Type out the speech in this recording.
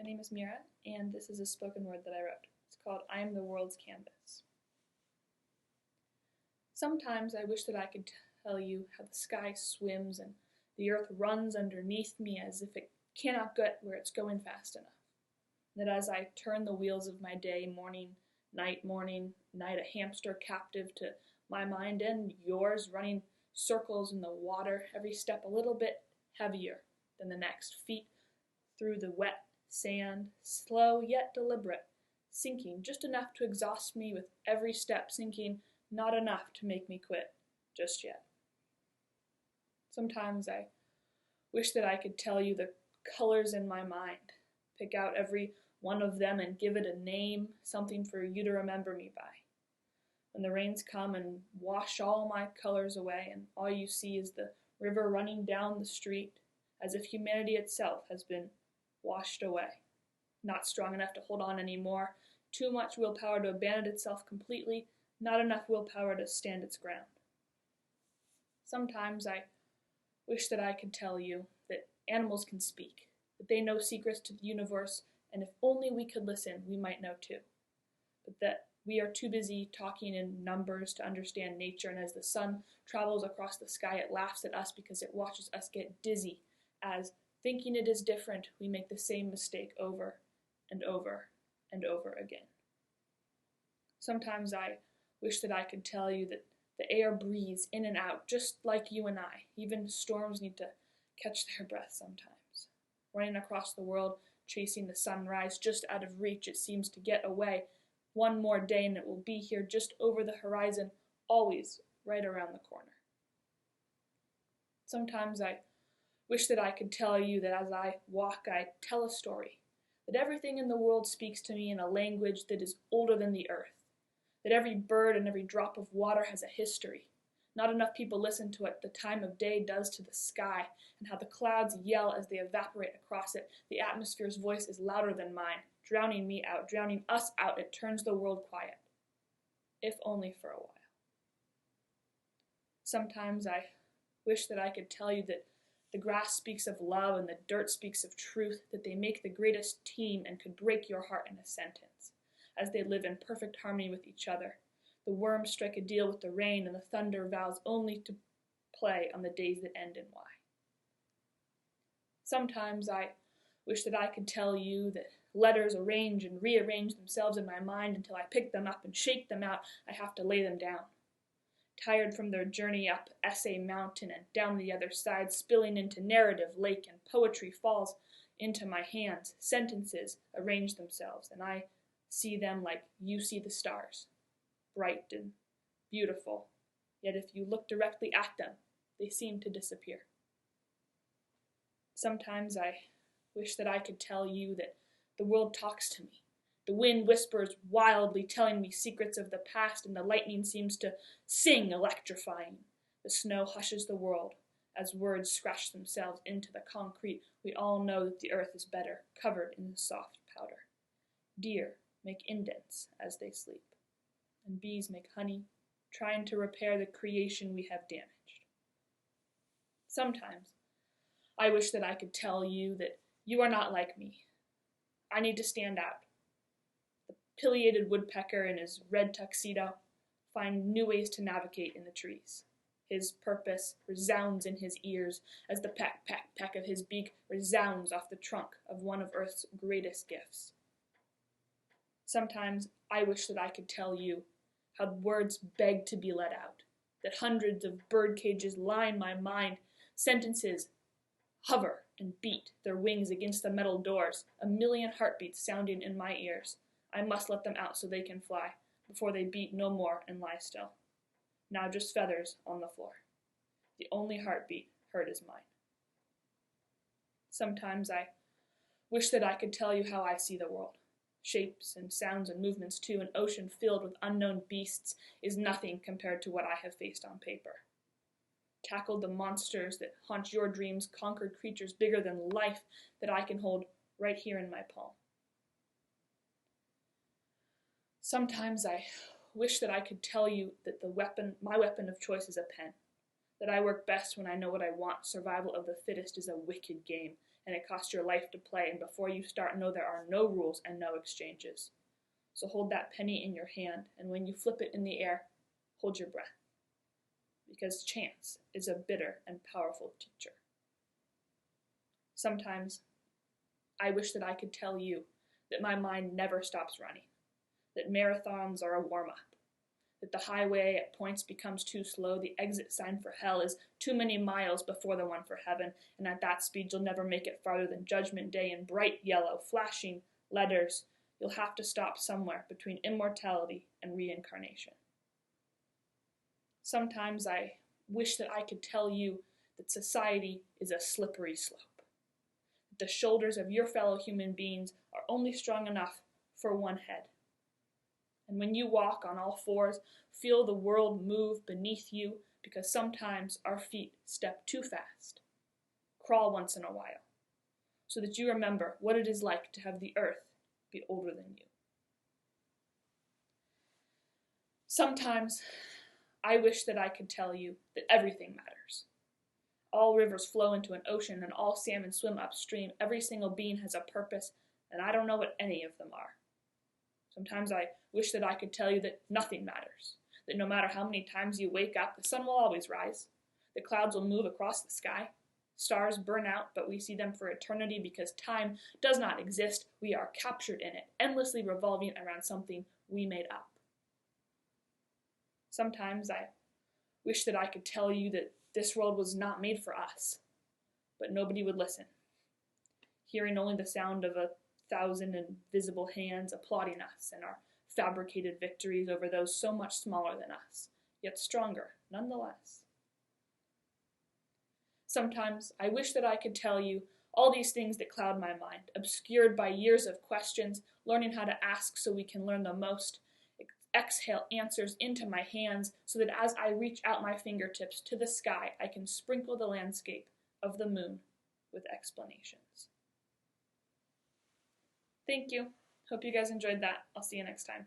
name is Mira, and this is a spoken word that I wrote. It's called I Am the World's Canvas. Sometimes I wish that I could tell you how the sky swims and the earth runs underneath me as if it cannot get where it's going fast enough. That as I turn the wheels of my day, morning, night, a hamster captive to my mind and yours, running circles in the water, every step a little bit heavier than the next, feet through the wet sand, slow yet deliberate, sinking just enough to exhaust me with every step, sinking not enough to make me quit just yet. Sometimes I wish that I could tell you the colors in my mind, pick out every one of them and give it a name, something for you to remember me by. When the rains come and wash all my colors away and all you see is the river running down the street, as if humanity itself has been washed away, not strong enough to hold on anymore, too much willpower to abandon itself completely, not enough willpower to stand its ground. Sometimes I wish that I could tell you that animals can speak, that they know secrets to the universe, and if only we could listen, we might know too. But that we are too busy talking in numbers to understand nature, and as the sun travels across the sky, it laughs at us because it watches us get dizzy, as thinking it is different, we make the same mistake over and over and over again. Sometimes I wish that I could tell you that the air breathes in and out, just like you and I. Even storms need to catch their breath sometimes. Running across the world, chasing the sunrise, just out of reach, it seems to get away. One more day and it will be here just over the horizon, always right around the corner. Sometimes I wish that I could tell you that as I walk, I tell a story, that everything in the world speaks to me in a language that is older than the earth, that every bird and every drop of water has a history. Not enough people listen to what the time of day does to the sky, and how the clouds yell as they evaporate across it. The atmosphere's voice is louder than mine, drowning me out, drowning us out. It turns the world quiet, if only for a while. Sometimes I wish that I could tell you that the grass speaks of love and the dirt speaks of truth, that they make the greatest team and could break your heart in a sentence, as they live in perfect harmony with each other. The worms strike a deal with the rain, and the thunder vows only to play on the days that end in Y. Sometimes I wish that I could tell you that letters arrange and rearrange themselves in my mind until I pick them up and shake them out. I have to lay them down. Tired from their journey up essay mountain and down the other side, spilling into narrative lake, and poetry falls into my hands. Sentences arrange themselves, and I see them like you see the stars, bright and beautiful, yet if you look directly at them, they seem to disappear. Sometimes I wish that I could tell you that the world talks to me. The wind whispers wildly, telling me secrets of the past, and the lightning seems to sing, electrifying. The snow hushes the world as words scratch themselves into the concrete. We all know that the earth is better, covered in soft powder. Deer make indents as they sleep, and bees make honey, trying to repair the creation we have damaged. Sometimes I wish that I could tell you that you are not like me. I need to stand out. The pileated woodpecker in his red tuxedo finds new ways to navigate in the trees. His purpose resounds in his ears as the peck, peck, peck of his beak resounds off the trunk of one of Earth's greatest gifts. Sometimes I wish that I could tell you how words beg to be let out, that hundreds of bird cages line my mind, sentences hover and beat their wings against the metal doors, a million heartbeats sounding in my ears. I must let them out so they can fly, before they beat no more and lie still. Now just feathers on the floor. The only heartbeat heard is mine. Sometimes I wish that I could tell you how I see the world. Shapes and sounds and movements too. An ocean filled with unknown beasts is nothing compared to what I have faced on paper. Tackled the monsters that haunt your dreams, conquered creatures bigger than life that I can hold right here in my palm. Sometimes I wish that I could tell you that my weapon of choice is a pen, that I work best when I know what I want. Survival of the fittest is a wicked game, and it costs your life to play, and before you start, know there are no rules and no exchanges. So hold that penny in your hand, and when you flip it in the air, hold your breath, because chance is a bitter and powerful teacher. Sometimes I wish that I could tell you that my mind never stops running, that marathons are a warm-up, that the highway at points becomes too slow, the exit sign for hell is too many miles before the one for heaven, and at that speed you'll never make it farther than Judgment Day in bright yellow, flashing letters. You'll have to stop somewhere between immortality and reincarnation. Sometimes I wish that I could tell you that society is a slippery slope, that the shoulders of your fellow human beings are only strong enough for one head. And when you walk on all fours, feel the world move beneath you, because sometimes our feet step too fast. Crawl once in a while, so that you remember what it is like to have the earth be older than you. Sometimes I wish that I could tell you that everything matters. All rivers flow into an ocean, and all salmon swim upstream. Every single bean has a purpose, and I don't know what any of them are. Sometimes I wish that I could tell you that nothing matters, that no matter how many times you wake up, the sun will always rise, the clouds will move across the sky, stars burn out, but we see them for eternity because time does not exist. We are captured in it, endlessly revolving around something we made up. Sometimes I wish that I could tell you that this world was not made for us, but nobody would listen, hearing only the sound of 1,000 invisible hands applauding us and our fabricated victories over those so much smaller than us, yet stronger nonetheless. Sometimes I wish that I could tell you all these things that cloud my mind, obscured by years of questions, learning how to ask so we can learn the most, exhale answers into my hands so that as I reach out my fingertips to the sky, I can sprinkle the landscape of the moon with explanations. Thank you. Hope you guys enjoyed that. I'll see you next time.